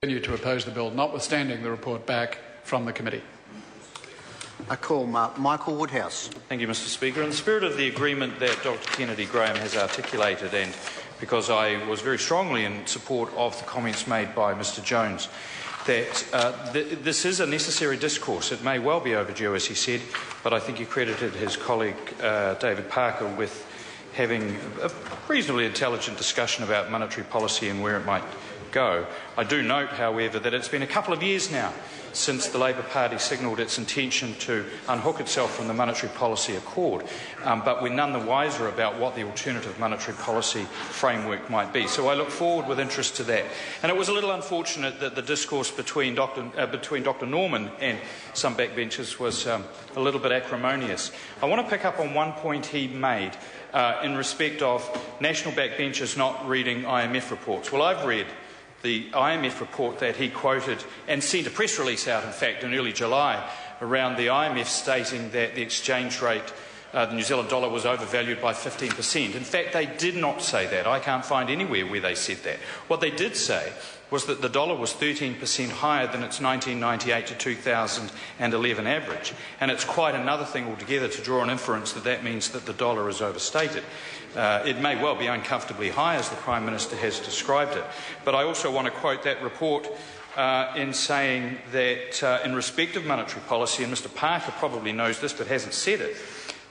Continue to oppose the bill, notwithstanding the report back from the committee. I call Michael Woodhouse. Thank you, Mr Speaker. In the spirit of the agreement that Dr Kennedy-Graham has articulated, and because I was very strongly in support of the comments made by Mr Jones, that this is a necessary discourse. It may well be overdue, as he said, but I think he credited his colleague David Parker with having a reasonably intelligent discussion about monetary policy and where it might go. I do note, however, that it's been a couple of years now since the Labour Party signalled its intention to unhook itself from the monetary policy accord, but we're none the wiser about what the alternative monetary policy framework might be. So I look forward with interest to that. And it was a little unfortunate that the discourse between Dr Norman and some backbenchers was a little bit acrimonious. I want to pick up on one point he made in respect of national backbenchers not reading IMF reports. Well, I've read the IMF report that he quoted and sent a press release out, in fact, in early July around the IMF stating that the exchange rate, the New Zealand dollar, was overvalued by 15%. In fact, they did not say that. I can't find anywhere where they said that. What they did say was that the dollar was 13% higher than its 1998 to 2011 average. And it's quite another thing altogether to draw an inference that that means that the dollar is overstated. It may well be uncomfortably high, as the Prime Minister has described it. But I also want to quote that report in saying that in respect of monetary policy, and Mr Parker probably knows this but hasn't said it,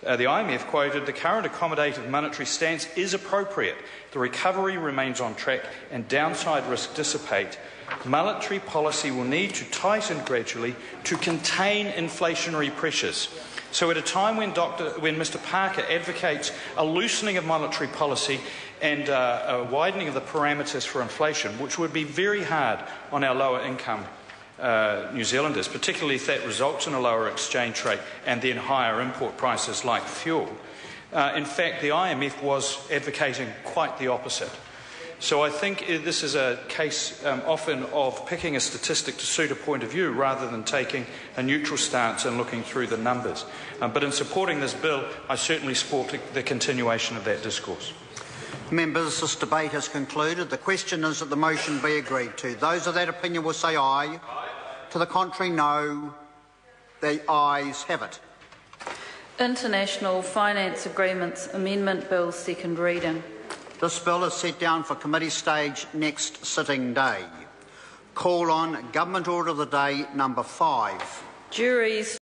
the IMF quoted, "The current accommodative monetary stance is appropriate. The recovery remains on track and downside risk dissipate. Monetary policy will need to tighten gradually to contain inflationary pressures." So at a time when Mr Parker advocates a loosening of monetary policy and a widening of the parameters for inflation, which would be very hard on our lower income New Zealanders, particularly if that results in a lower exchange rate and then higher import prices like fuel. In fact, the IMF was advocating quite the opposite. So I think this is a case often of picking a statistic to suit a point of view rather than taking a neutral stance and looking through the numbers. But in supporting this bill, I certainly support the continuation of that discourse. Members, this debate has concluded. The question is that the motion be agreed to. Those of that opinion will say aye. To the contrary, no. The ayes have it. International Finance Agreements Amendment Bill, second reading. This bill is set down for committee stage next sitting day. Call on Government Order of the Day number 5. Juries